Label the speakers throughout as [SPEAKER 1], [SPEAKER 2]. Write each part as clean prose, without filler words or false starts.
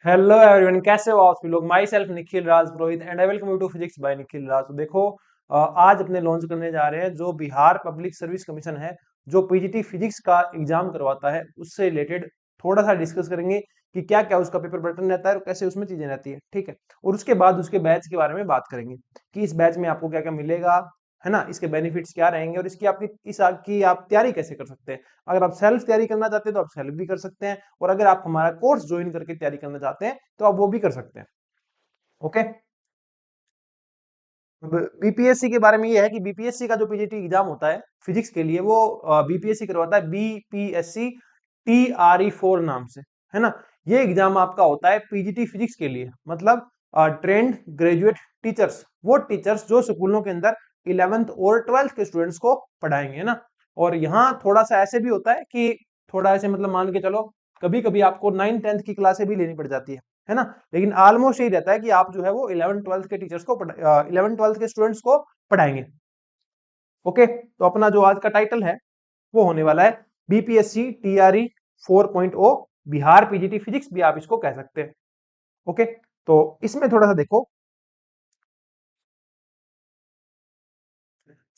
[SPEAKER 1] Hello everyone, कैसे हो आप सभी लोग। Myself Nikhil Raj Purohit and I welcome you to physics by Nikhil Raj. तो देखो, आज अपने लॉन्च करने जा रहे हैं जो बिहार पब्लिक सर्विस कमीशन है, जो पीजीटी फिजिक्स का एग्जाम करवाता है, उससे रिलेटेड थोड़ा सा डिस्कस करेंगे कि क्या क्या उसका पेपर पैटर्न रहता है और कैसे उसमें चीजें रहती है। ठीक है। और उसके बाद उसके बैच के बारे में बात करेंगे कि इस बैच में आपको क्या क्या मिलेगा, है ना, इसके बेनिफिट्स क्या रहेंगे और इसकी आपकी इस आग की आप तैयारी कैसे कर सकते हैं। अगर आप सेल्फ तैयारी करना चाहते हैं तो आप सेल्फ भी कर सकते हैं, और अगर आप हमारा कोर्स ज्वाइन करके तैयारी करना चाहते हैं तो आप वो भी कर सकते हैं। ओके। बीपीएससी के बारे में ये है कि बीपीएससी का जो पीजीटी एग्जाम होता है फिजिक्स के लिए, वो बीपीएससी करवाता है बीपीएससी TRE4 नाम से, है ना। ये एग्जाम आपका होता है पीजीटी फिजिक्स के लिए, मतलब ट्रेंड ग्रेजुएट टीचर्स, वो टीचर्स जो स्कूलों के अंदर 11th और 12th के स्टूडेंट्स को पढ़ाएंगे, है ना। और यहाँ थोड़ा सा ऐसे भी होता है कि थोड़ा ऐसे मतलब मान के चलो, कभी कभी आपको 9th 10th की क्लासें भी लेनी पड़ जाती है ना। लेकिन ऑलमोस्ट यही रहता है कि आप जो है वो 11th 12th के टीचर्स को 11th 12th के स्टूडेंट्स को पढ़ाएंगे। ओके, तो अपना जो आज का टाइटल है वो होने वाला है BPSC TRE 4.0 Bihar PGT physics भी आप इसको कह सकते हैं। ओके, तो इसमें थोड़ा सा देखो,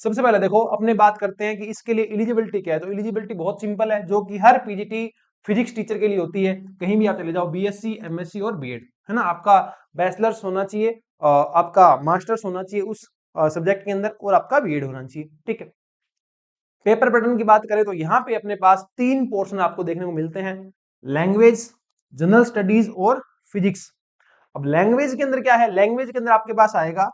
[SPEAKER 1] सबसे पहले देखो अपने बात करते हैं कि इसके लिए एलिजिबिलिटी क्या है। तो एलिजिबिलिटी बहुत सिंपल है, जो कि हर पीजीटी फिजिक्स टीचर के लिए होती है। कहीं भी आप चले जाओ, बीएससी एमएससी और बीएड, है ना। आपका बैचलर्स होना चाहिए, आपका मास्टर्स होना चाहिए उस सब्जेक्ट के अंदर, और आपका बीएड होना चाहिए। ठीक है। पेपर पैटर्न की बात करें तो यहाँ पे अपने पास तीन पोर्शन आपको देखने को मिलते हैं: लैंग्वेज, जनरल स्टडीज और फिजिक्स। अब लैंग्वेज के अंदर क्या है, लैंग्वेज के अंदर आपके पास आएगा,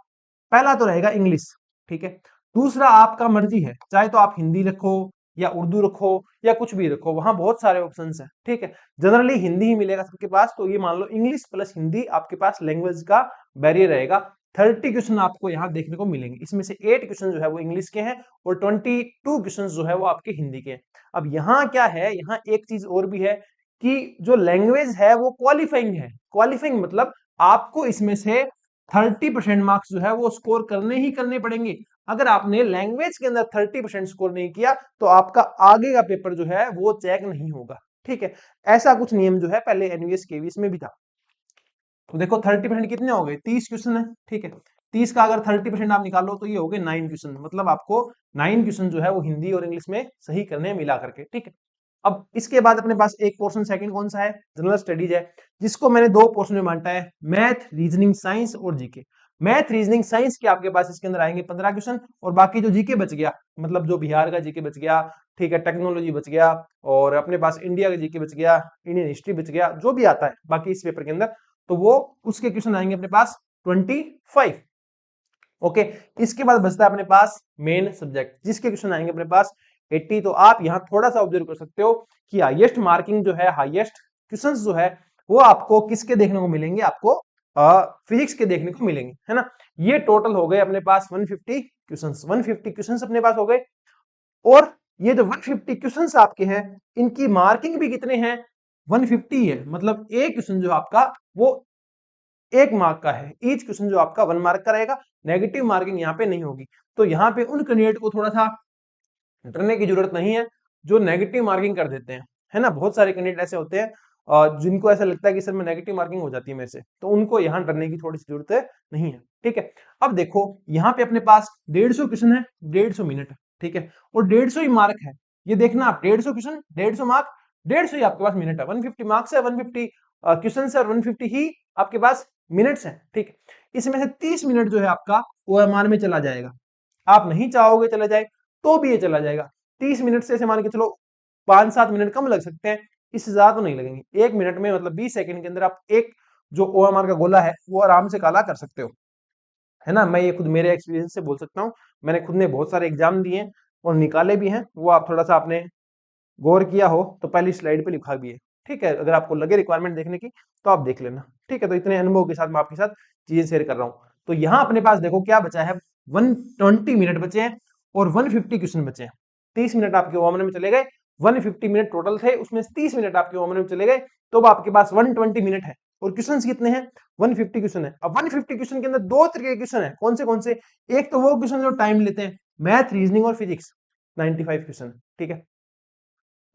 [SPEAKER 1] पहला तो रहेगा इंग्लिश। ठीक है। दूसरा आपका मर्जी है, चाहे तो आप हिंदी रखो या उर्दू रखो या कुछ भी रखो, वहां बहुत सारे ऑप्शंस हैं। ठीक है। जनरली हिंदी ही मिलेगा सबके पास, तो ये मान लो इंग्लिश प्लस हिंदी आपके पास लैंग्वेज का बैरियर रहेगा। 30 क्वेश्चन आपको यहाँ देखने को मिलेंगे, इसमें से 8 क्वेश्चन जो है वो इंग्लिश के हैं और 22 क्वेश्चन जो है वो आपके हिंदी के हैं। अब यहाँ क्या है, यहाँ एक चीज और भी है कि जो लैंग्वेज है वो क्वालिफाइंग है। क्वालिफाइंग मतलब आपको इसमें से 30% मार्क्स जो है वो स्कोर करने ही करने पड़ेंगे। अगर आपने लैंग्वेज के अंदर 30% स्कोर नहीं किया तो आपका आगे का पेपर जो है वो चेक नहीं होगा। ठीक है। ऐसा कुछ नियम जो है पहले एनवीएस केवीएस में भी था। तो देखो 30% कितने हो गए, 30 क्वेश्चन है। ठीक है। 30 का अगर 30% आप निकालो तो ये हो गए 9 क्वेश्चन, मतलब आपको 9 क्वेश्चन जो है वो हिंदी और इंग्लिश में सही करने हैं मिला करके। ठीक है। अब इसके बाद अपने पास एक पोर्शन सेकंड कौन सा है, जनरल स्टडीज है, जिसको मैंने दो पोर्शन में बांटा है: मैथ, रीजनिंग साइंस और जीके। मैथ रीजनिंग साइंस के आपके पास इसके अंदर आएंगे 15 क्वेश्चन, और बाकी जो जीके बच गया, मतलब जो बिहार का जीके बच गया, ठीक है, टेक्नोलॉजी बच गया, और अपने पास इंडिया का जीके बच गया, इंडियन हिस्ट्री बच गया, जो भी आता है बाकी इस पेपर के अंदर, तो वो उसके क्वेश्चन आएंगे अपने पास 25। ओके। इसके बाद बचता है अपने पास मेन सब्जेक्ट, जिसके क्वेश्चन आएंगे अपने पास 80। तो आप यहां थोड़ा सा ऑब्जर्व कर सकते हो कि हाईएस्ट मार्किंग जो है, हाईएस्ट क्वेश्चंस जो है वो आपको किसके देखने को मिलेंगे, आपको फिजिक्स के देखने को मिलेंगे, है ना। ये टोटल हो गए अपने पास 150 क्वेश्चंस, 150 क्वेश्चंस अपने पास हो गए। और ये जो 150 क्वेश्चंस आपके हैं, इनकी मार्किंग भी कितने हैं, 150 है। मतलब एक क्वेश्चन जो आपका वो 1 मार्क का है, ईच क्वेश्चन जो आपका 1 मार्क का रहेगा, नेगेटिव मार्किंग यहाँ पे नहीं होगी। तो यहाँ पे उन कैंडिडेट को थोड़ा सा डरने की जरूरत नहीं है जो नेगेटिव मार्किंग कर देते हैं, है ना। बहुत सारे कैंडिडेट ऐसे होते हैं जिनको ऐसा लगता है कि सर मैं नेगेटिव मार्किंग हो जाती है मेरे से, तो उनको यहाँ डरने की थोड़ी सी जरूरत नहीं है। ठीक है। अब देखो यहाँ पे अपने पास 150 क्वेश्चन है, 150 मिनट। ठीक है। और 150 ही मार्क है। ये देखना आप, 150 क्वेश्चन, 150 मार्क, 150 ही आपके पास मिनट है। 150 मार्क्स है, 150 क्वेश्चन है, और 150 ही आपके पास मिनट्स है। ठीक है। इसमें से 30 मिनट जो है आपका ओएमआर में चला जाएगा। आप नहीं चाहोगे चला जाए तो भी ये चला जाएगा। 30 मिनट से मान के चलो 5-7 मिनट कम लग सकते हैं, इससे ज्यादा तो नहीं लगेंगे। 1 मिनट में मतलब 20 सेकंड के अंदर आप एक जो ओएमआर का गोला है वो आराम से काला कर सकते हो, है ना। मैं ये खुद मेरे एक्सपीरियंस से बोल सकता हूँ, मैंने खुद ने बहुत सारे एग्जाम दिए हैं और निकाले भी हैं। वो आप थोड़ा सा आपने गौर किया हो तो पहली स्लाइड पे लिखा भी है। ठीक है। अगर आपको लगे रिक्वायरमेंट देखने की तो आप देख लेना। ठीक है। तो इतने अनुभव के साथ मैं आपके साथ चीजें शेयर कर रहा हूँ। तो यहाँ अपने पास देखो क्या बचा है, 120 मिनट बचे हैं और 150 क्वेश्चन बचे हैं। 30 मिनट आपके ओमन में चले गए, 150 मिनट टोटल थे, उसमें 30 मिनट आपके ओमन में चले गए, तो अब आपके पास 120 मिनट है। और क्वेश्चन कितने हैं, 150 क्वेश्चन है। अब 150 क्वेश्चन के अंदर दो तरह के क्वेश्चन है, कौन से, एक तो वो क्वेश्चन जो टाइम लेते हैं, मैथ, रीजनिंग और फिजिक्स, 95 क्वेश्चन। ठीक है।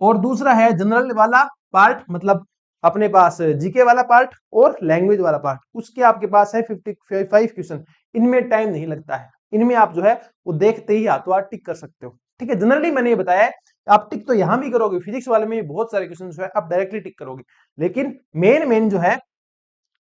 [SPEAKER 1] और दूसरा है जनरल वाला पार्ट, मतलब अपने पास जीके वाला पार्ट और लैंग्वेज वाला पार्ट, उसके आपके पास है 55 क्वेश्चन। इनमें टाइम नहीं लगता है, इनमें आप जो है वो देखते ही हाथों हाथ टिक कर सकते हो। ठीक है, जनरली मैंने ये बताया है, आप टिक तो यहां भी करोगे, फिजिक्स वाले में भी बहुत सारे क्वेश्चन जो है आप डायरेक्टली टिक करोगे, लेकिन मेन जो है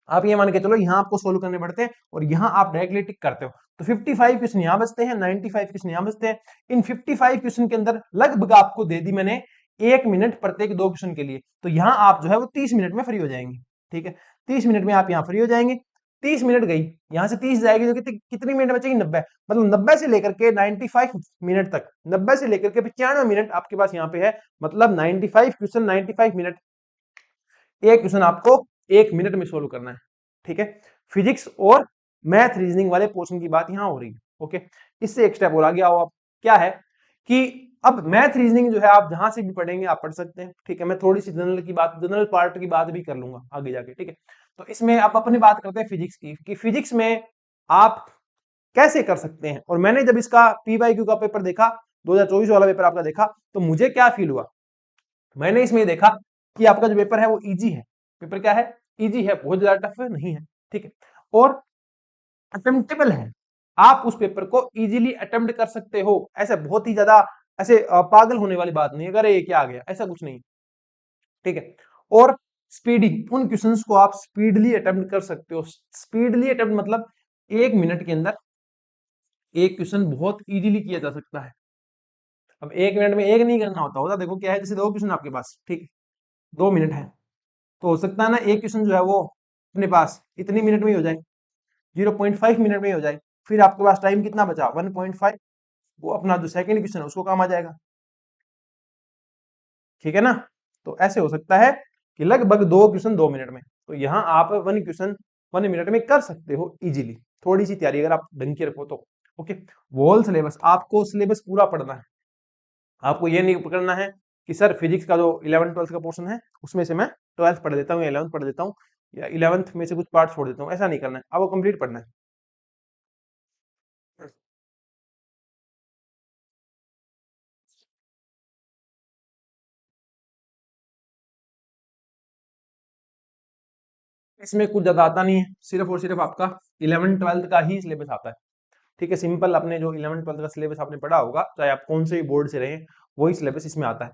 [SPEAKER 1] आप ये मान के चलो यहाँ आपको सोल्व करने पड़ते हैं और यहाँ आप डायरेक्टली टिक करते हो। तो 55 क्वेश्चन यहाँ बचते हैं, 95 क्वेश्चन यहाँ बचते हैं। इन 55 क्वेश्चन के अंदर लगभग आपको दे दी मैंने 1 मिनट प्रत्येक 2 क्वेश्चन के लिए, तो यहाँ आप जो है वो 30 मिनट में फ्री हो जाएंगे। ठीक है, 30 मिनट में आप यहाँ फ्री हो जाएंगे। 30 मिनट गई, यहाँ से 30 जाएगी तो कितनी मिनट बचेगी? 90। मतलब 90 से लेकर के 95 मिनट तक, 90 से लेकर के 95 मिनट आपके पास यहाँ पे है। मतलब 95 क्वेश्चन 95 मिनट, एक क्वेश्चन आपको 1 मिनट में सोल्व करना है। ठीक है, फिजिक्स और मैथ रीजनिंग वाले पोर्शन की बात यहां हो रही है। ओके, इससे एक स्टेप और आगे आओ आप, क्या है कि अब मैथ रीजनिंग जो है आप जहां से भी पढ़ेंगे आप पढ़ सकते हैं। ठीक है, मैं थोड़ी सी जनरल की बात, जनरल पार्ट की बात भी कर लूंगा आगे जाके। ठीक है, तो इसमें आप अपनी बात करते हैं फिजिक्स की, कि फिजिक्स में आप कैसे कर सकते हैं। और मैंने जब इसका PYQ का पेपर देखा, 2024 वाला पेपर आपका देखा, तो मुझे क्या फील हुआ, मैंने इसमें देखा कि आपका जो पेपर है वो इजी है। पेपर क्या है? इजी है, बहुत ज्यादा टफ नहीं है। ठीक है, और अटेम्प्टेबल है, आप उस पेपर को इजीली अटेम्प्ट कर सकते हो। ऐसा बहुत ही ज्यादा ऐसे पागल होने वाली बात नहीं है, अरे ये क्या आ गया, ऐसा कुछ नहीं। ठीक है, और स्पीडी, उन क्वेश्चंस को आप स्पीडली अटेम्प्ट कर सकते हो। स्पीडली अटेम्प्ट मतलब 1 मिनट के अंदर एक क्वेश्चन बहुत इजीली किया जा सकता है। अब 1 मिनट में एक नहीं करना होता देखो क्या है, जैसे 2 क्वेश्चन आपके पास, ठीक, 2 मिनट है, तो हो सकता है ना एक क्वेश्चन जो है वो अपने पास इतनी मिनट में ही हो जाए, 0.5 मिनट में ही हो जाए। फिर आपके पास टाइम कितना बचा? 1.5, वो अपना जो सेकंड क्वेश्चन है उसको काम आ जाएगा। ठीक है ना, तो ऐसे हो सकता है कि लगभग 2 क्वेश्चन 2 मिनट में, तो यहाँ आप 1 क्वेश्चन 1 मिनट में कर सकते हो इजीली, थोड़ी सी तैयारी अगर आप ढंग की रखो तो। ओके, वॉल सिलेबस, आपको सिलेबस पूरा पढ़ना है। आपको ये नहीं पकड़ना है कि सर फिजिक्स का जो 11th 12th का पोर्शन है उसमें से मैं 12th पढ़ देता हूँ या 11th पढ़ देता हूँ या 11th में से कुछ पार्ट छोड़ देता हूँ, ऐसा नहीं करना है, आपको कंप्लीट पढ़ना है। इसमें कुछ ज्यादा आता नहीं है, सिर्फ और सिर्फ आपका 11th 12th का ही सिलेबस आता है। ठीक है, सिंपल अपने जो 11th 12th का सिलेबस आपने पढ़ा होगा, चाहे आप कौन से भी बोर्ड से रहे, वही सिलेबस इसमें आता है।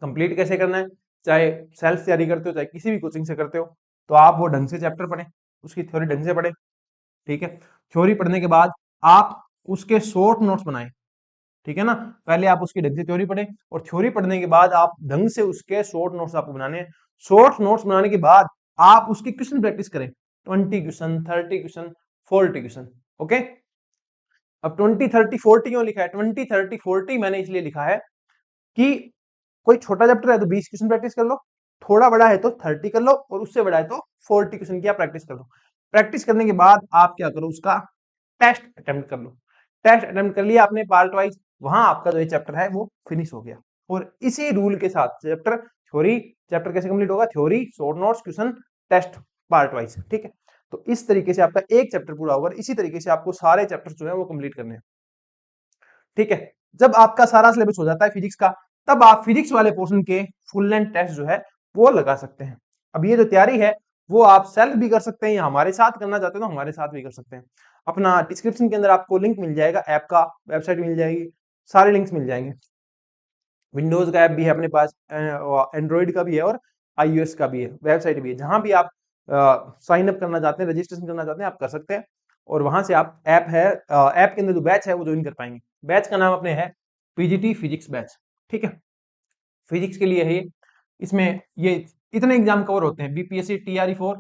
[SPEAKER 1] कंप्लीट कैसे करना है, चाहे सेल्फ तैयारी करते हो चाहे किसी भी कोचिंग से करते हो, तो आप वो ढंग से चैप्टर पढ़ें, उसकी थ्योरी ढंग से पढ़ें। ठीक है, थ्योरी पढ़ने के बाद आप उसके शॉर्ट नोट्स बनाएं। ठीक है ना, पहले आप उसकी ढंग से थ्योरी पढ़ें और थ्योरी पढ़ने के बाद आप ढंग से उसके शॉर्ट नोट्स आपको बनाने हैं। शॉर्ट नोट्स बनाने के बाद आप उसकी क्वेश्चन प्रैक्टिस करें, 20 क्वेश्चन 30 क्वेश्चन 40 क्वेश्चन। ओके, अब 20 30 40 क्यों लिखा है? 20 30 40 मैंने इसलिए लिखा है कि कोई छोटा चैप्टर है तो 20 क्वेश्चन प्रैक्टिस कर लो, थोड़ा बड़ा है तो 30 कर लो, और उससे बड़ा है तो 40 क्वेश्चन की आप प्रैक्टिस कर लो। प्रैक्टिस करने के बाद आप क्या करो, उसका टेस्ट अटेम्प्ट कर लो। टेस्ट अटेम्प्ट कर लिया आपने पार्ट वाइज, वहां आपका जो ये चैप्टर है वो फिनिश हो गया। और इसी रूल के साथ चैप्टर थ्योरी, चैप्टर कैसे कंप्लीट होगा? Theory, short notes, question, test, part wise. ठीक है, तो इस तरीके से आपका एक चैप्टर पूरा होगा। इसी तरीके से आपको सारे चैप्टर जो है वो कंप्लीट करने हैं। ठीक है, जब आपका सारा सिलेबस हो जाता है फिजिक्स का, तब आप फिजिक्स वाले पोर्शन के फुल लेंथ टेस्ट जो है वो लगा सकते हैं। अब ये जो तैयारी है वो आप सेल्फ भी कर सकते हैं या हमारे साथ करना चाहते हैं तो हमारे साथ भी कर सकते हैं। अपना डिस्क्रिप्शन के अंदर आपको लिंक मिल जाएगा, ऐप का, वेबसाइट मिल जाएगी, सारे लिंक्स मिल जाएंगे। विंडोज का ऐप भी है अपने पास, एंड्रॉइड का भी है और iOS का भी है, वेबसाइट भी है। जहां भी आप साइन अप करना चाहते हैं, रजिस्ट्रेशन करना चाहते हैं, आप कर सकते हैं। और वहां से आप ऐप है, ऐप के अंदर जो बैच है वो ज्वाइन कर पाएंगे। बैच का नाम अपने है पीजीटी फिजिक्स बैच। ठीक है, फिजिक्स के लिए है ये। इसमें ये इतने एग्जाम कवर होते हैं: BPSC, TRE 4,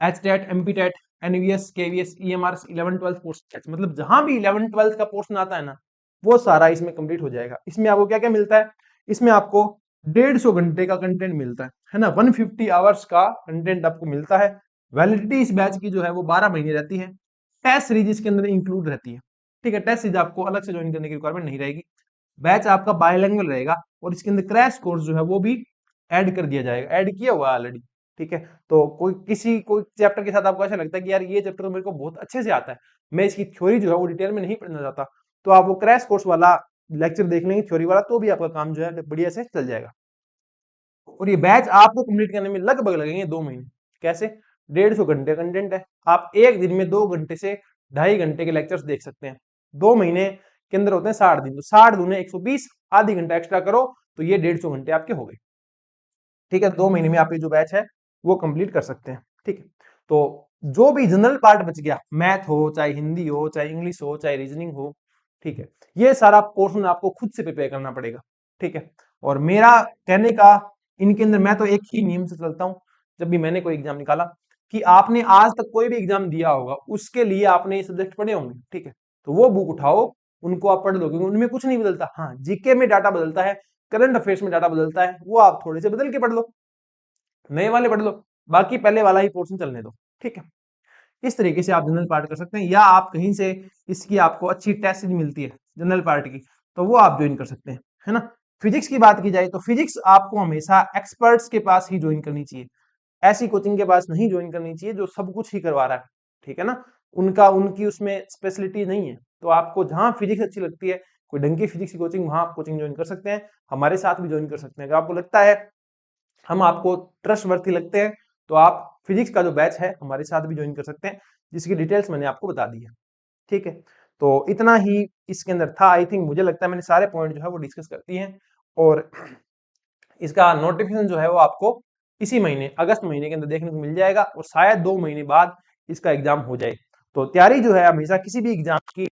[SPEAKER 1] HTET, MPTET, NVS, KVS, EMR, 11th 12th portion. मतलब जहां भी 11th 12th का पोर्शन आता है ना, वो सारा इसमें कंप्लीट हो जाएगा। इसमें आपको क्या क्या मिलता है? इसमें आपको 150 घंटे का कंटेंट मिलता है ना, 150 आवर्स का कंटेंट आपको मिलता है। वैलिडिटी इस बैच की जो है वो 12 महीने रहती है। टेस्ट सीरीज इसके अंदर इंक्लूड रहती है। ठीक है, टेस्ट सीरीज आपको अलग से ज्वाइन करने की रिक्वायरमेंट नहीं रहेगी। बैच आपका बायलैंग्वेज रहेगा और इसके अंदर क्रैश कोर्स जो है वो भी ऐड कर दिया जाएगा, ऐड किया हुआ है ऑलरेडी। ठीक है, तो कोई चैप्टर के साथ आपको ऐसा लगता है कि यार ये चैप्टर तो मेरे को बहुत अच्छे से आता है, मैं इसकी थ्योरी जो है वो डिटेल में नहीं पढ़ना चाहता, तो आप वो क्रैश कोर्स वाला लेक्चर देख लेंगे थ्योरी वाला, तो भी आपका काम जो है बढ़िया से चल जाएगा। और ये बैच आपको कंप्लीट करने में लगभग लगेंगे 2 महीने। कैसे? 150 घंटे कंटेंट है, आप एक दिन में 2 घंटे से 2.5 घंटे के लेक्चर्स देख सकते हैं। 2 महीने के अंदर होते हैं 60 दिन, तो 60 दूने 120, आधी घंटा एक्स्ट्रा करो तो ये 150 घंटे आपके हो गए। ठीक है, 2 महीने में आप ये जो बैच है वो कंप्लीट कर सकते हैं। ठीक है, तो जो भी जनरल पार्ट बच गया, मैथ हो चाहे हिंदी हो चाहे इंग्लिश हो चाहे रीजनिंग हो, ठीक है, ये सारा पोर्शन आपको खुद से प्रिपेयर करना पड़ेगा। ठीक है, और मेरा कहने का इनके अंदर, मैं तो एक ही नियम से चलता हूं जब भी मैंने कोई एग्जाम निकाला, कि आपने आज तक कोई भी एग्जाम दिया होगा उसके लिए आपने ये सब्जेक्ट पढ़े होंगे। ठीक है, तो वो बुक उठाओ, उनको आप पढ़ लो, क्योंकि उनमें कुछ नहीं बदलता। हाँ, जीके में डाटा बदलता है, करंट अफेयर्स में डाटा बदलता है, वो आप थोड़े से बदल के पढ़ लो, नए वाले पढ़ लो, बाकी पहले वाला ही पोर्शन चलने दो। ठीक है, इस तरीके से आप जनरल पार्ट कर सकते हैं, या आप कहीं से इसकी आपको अच्छी टेस्ट मिलती है जनरल पार्ट की, तो वो आप ज्वाइन कर सकते हैं, है ना। फिजिक्स की बात की जाए तो फिजिक्स आपको हमेशा एक्सपर्ट्स के पास ही ज्वाइन करनी चाहिए, ऐसी कोचिंग के पास नहीं ज्वाइन करनी चाहिए जो सब कुछ ही करवा रहा है। ठीक है ना, उनकी उसमें स्पेशलिटी नहीं है। तो आपको जहां फिजिक्स अच्छी लगती है, कोई ढंग की फिजिक्स की कोचिंग, वहां आप कोचिंग ज्वाइन कर सकते हैं, हमारे साथ भी ज्वाइन कर सकते हैं। अगर आपको लगता है हम आपको ट्रस्ट वर्थी लगते हैं, तो आप फिजिक्स का जो बैच है हमारे साथ भी ज्वाइन कर सकते हैं, जिसकी डिटेल्स मैंने आपको बता दी है। ठीक है, तो इतना ही इसके अंदर था। आई थिंक, मुझे लगता है मैंने सारे पॉइंट जो है वो डिस्कस कर दिए हैं, और इसका नोटिफिकेशन जो है वो आपको इसी महीने अगस्त महीने के अंदर देखने को मिल जाएगा, और शायद 2 महीने बाद इसका एग्जाम हो जाए। तो तैयारी जो है हमेशा किसी भी एग्जाम की,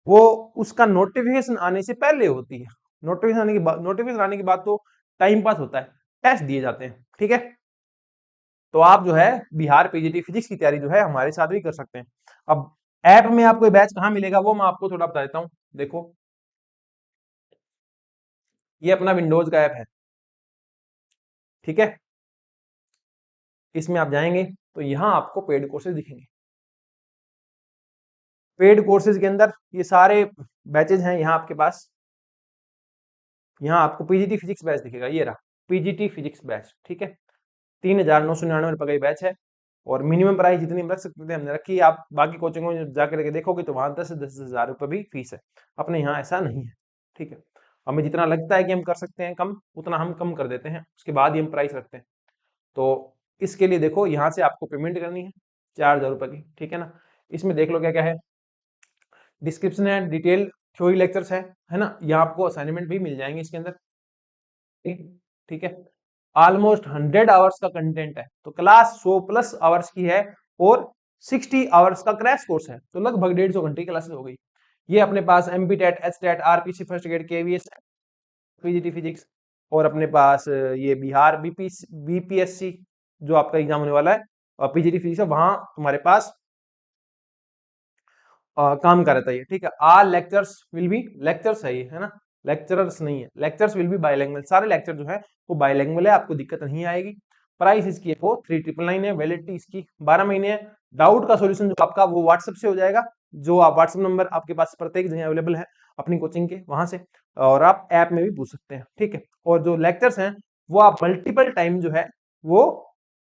[SPEAKER 1] वो उसका नोटिफिकेशन आने से पहले होती है। नोटिफिकेशन आने के बाद तो टाइम पास होता है, टेस्ट दिए जाते हैं। ठीक है, तो आप जो है बिहार पीजीटी फिजिक्स की तैयारी जो है हमारे साथ भी कर सकते हैं। अब ऐप में आपको ये बैच कहाँ मिलेगा वो मैं आपको थोड़ा बता देता हूँ। देखो, ये अपना विंडोज का ऐप है। ठीक है, इसमें आप जाएंगे तो यहाँ आपको पेड कोर्सेज दिखेंगे। पेड कोर्सेज के अंदर ये सारे बैचेज हैं यहाँ आपके पास। यहाँ आपको पीजीटी फिजिक्स बैच दिखेगा, ये रहा पीजीटी फिजिक्स बैच। ठीक है, 3,999 रुपए का ये बैच है, और मिनिमम प्राइस जितनी हम रख सकते थे हमने रखी। आप बाकी कोचिंगों में जाकर के देखोगे तो वहां 10,000 भी फीस है, अपने यहाँ ऐसा नहीं है। ठीक है, हमें जितना लगता है कि हम कर सकते हैं कम, उतना हम कम कर देते हैं, उसके बाद ही हम प्राइस रखते हैं। तो इसके लिए देखो, यहाँ से आपको पेमेंट करनी है 4,000 रुपए की। ठीक है ना, इसमें देख लो क्या क्या है, डिस्क्रिप्शन है, डिटेल थ्योरी लेक्चर्स है ना, यहाँ आपको असाइनमेंट भी मिल जाएंगे इसके अंदर। ठीक ठीक है, ऑलमोस्ट 100 आवर्स का कंटेंट है, तो क्लास 100 प्लस आवर्स की है, और 60 आवर्स का क्रैश कोर्स है, तो लगभग 150 घंटे की क्लासेस हो गई। ये अपने पास MP TET, H TET, RPC first grade, KVS, PGT physics, और अपने पास ये बिहार बीपीएससी जो आपका एग्जाम होने वाला है, और पीजीटी फिजिक्स है, वहां तुम्हारे पास काम कर रहा है। ठीक है, आल लेक्चर्स विल बी, लेक्चर्स है ये, है ना, लेक्चरर्स नहीं है, लेक्चर्स विल बी बायलैंग्वेज, सारे लेक्चर जो है वो बायलैंग्वेज है, आपको दिक्कत नहीं आएगी। प्राइस इसकी है 3,999 है, वैलिडिटी इसकी 12 महीने है। डाउट का सॉल्यूशन जो आपका वो व्हाट्सएप से हो जाएगा, जो आप व्हाट्सएप नंबर आपके पास प्रत्येक जगह अवेलेबल है अपनी कोचिंग के, वहां से, और आप ऐप में भी पूछ सकते हैं। ठीक है, और जो लेक्चर्स हैं वो आप मल्टीपल टाइम जो है वो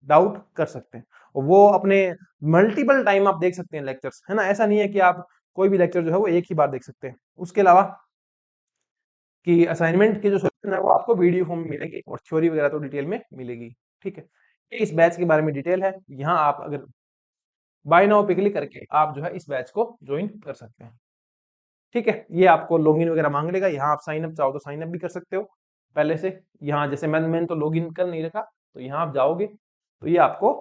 [SPEAKER 1] डाउट कर सकते हैं, और वो अपने मल्टीपल टाइम आप देख सकते हैं लेक्चर्स, है ना। ऐसा नहीं है कि आप कोई भी लेक्चर जो है वो एक ही बार देख सकते हैं। उसके अलावा कि असाइनमेंट की जो सॉल्यूशन है वो आपको वीडियो फॉर्म में मिलेगी, और थ्योरी वगैरह तो डिटेल में मिलेगी। ठीक है, ये इस बैच के बारे में डिटेल है, यहाँ आप अगर बाय नाउ पे क्लिक करके आप जो है इस बैच को ज्वाइन कर सकते हैं। ठीक है, ये आपको लॉगिन वगैरह मांग लेगा, यहाँ आप साइन अप चाहो तो साइन अप भी कर सकते हो पहले से। यहाँ जैसे मैंने तो लॉगिन कर नहीं रखा, तो यहाँ आप जाओगे तो ये आपको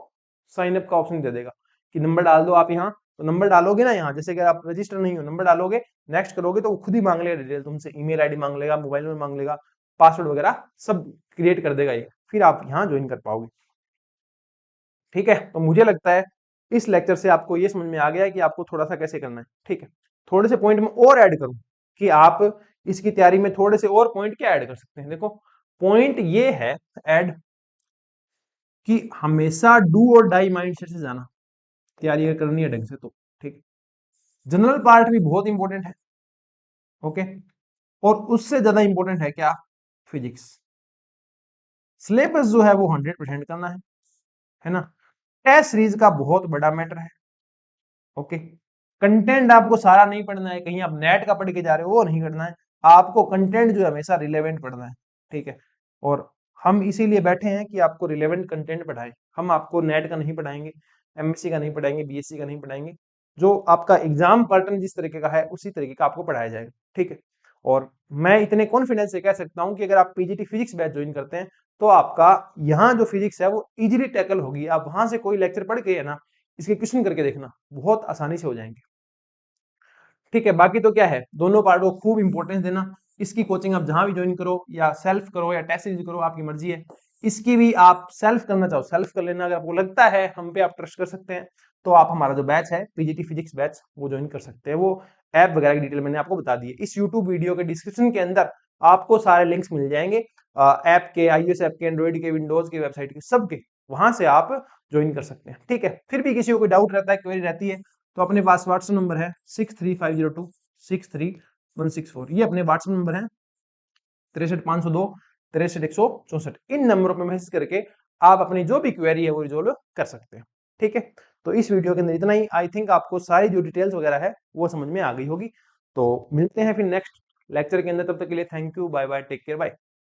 [SPEAKER 1] साइन अप का ऑप्शन दे देगा कि नंबर डाल दो आप यहाँ। तो नंबर डालोगे ना यहाँ, जैसे कि आप रजिस्टर नहीं हो, नंबर डालोगे, नेक्स्ट करोगे तो वो खुद ही मांग लेगा डिटेल तुमसे, ईमेल आईडी मांग लेगा, मोबाइल नंबर मांग लेगा, पासवर्ड वगैरह सब क्रिएट कर देगा ये, फिर आप यहाँ ज्वाइन कर पाओगे। ठीक है, तो मुझे लगता है इस लेक्चर से आपको ये समझ में आ गया है कि आपको थोड़ा सा कैसे करना है। ठीक है, थोड़े से पॉइंट में और ऐड करूं कि आप इसकी तैयारी में थोड़े से और पॉइंट क्या ऐड कर सकते हैं। देखो, पॉइंट ये है ऐड कि हमेशा डू और डाई माइंडसेट से जाना, तैयारी अगर करनी है ढंग से तो। ठीक, जनरल पार्ट भी बहुत इंपॉर्टेंट है। ओके, और उससे ज्यादा इंपॉर्टेंट है क्या, फिजिक्स। सिलेबस जो है वो 100% करना है ना। टेस्ट सीरीज का बहुत बड़ा मैटर है। ओके, कंटेंट आपको सारा नहीं पढ़ना है, कहीं आप नेट का पढ़ के जा रहे हो वो नहीं करना है, आपको कंटेंट जो है हमेशा रिलेवेंट पढ़ना है। ठीक है, और हम इसीलिए बैठे हैं कि आपको रिलेवेंट कंटेंट पढ़ाएं। हम आपको नेट का नहीं पढ़ाएंगे, एमएससी का नहीं पढ़ाएंगे, बीएससी का नहीं पढ़ाएंगे। जो आपका एग्जाम पैटर्न जिस तरीके का है उसी तरीके का आपको पढ़ाया जाएगा, ठीक है। और मैं इतने कॉन्फिडेंस से कह सकता हूं कि अगर आप पीजीटी फिजिक्स बैच ज्वाइन करते हैं तो आपका यहाँ जो फिजिक्स है वो इजीली टैकल होगी। आप वहां से कोई लेक्चर पढ़ के है ना, इसके क्वेश्चन करके देखना, बहुत आसानी से हो जाएंगे, ठीक है। बाकी तो क्या है, दोनों पार्ट को खूब इंपॉर्टेंस देना। इसकी कोचिंग आप जहां भी ज्वाइन करो, या सेल्फ करो या टेस्ट सीरीज करो, आपकी मर्जी है। इसकी भी आप सेल्फ करना चाहो सेल्फ कर लेना। अगर आपको लगता है हम पे आप ट्रस्ट कर सकते हैं तो आप हमारा जो बैच है पीजीटी फिजिक्स बैच वो ज्वाइन कर सकते हैं। वो ऐप वगैरह की डिटेल मैंने आपको बता दी है। इस यूट्यूब वीडियो के डिस्क्रिप्शन के अंदर आपको सारे लिंक्स मिल जाएंगे, ऐप के, आईओएस ऐप के, एंड्रॉइड के, विंडोज के, वेबसाइट के, सबके। वहां से आप ज्वाइन कर सकते हैं, ठीक है। फिर भी किसी को कोई डाउट रहता है, क्वेरी रहती है, तो अपने पास व्हाट्सएप नंबर है 6350263164। ये अपने व्हाट्सएप नंबर है 6350263164। इन नंबरों पर मैसेज करके आप अपनी जो भी क्वेरी है वो रिजोल्व कर सकते हैं, ठीक है। तो इस वीडियो के अंदर इतना ही। आई थिंक आपको सारी जो डिटेल्स वगैरह है वो समझ में आ गई होगी। तो मिलते हैं फिर नेक्स्ट लेक्चर के अंदर, तब तक के लिए thank you, bye bye, take care, bye.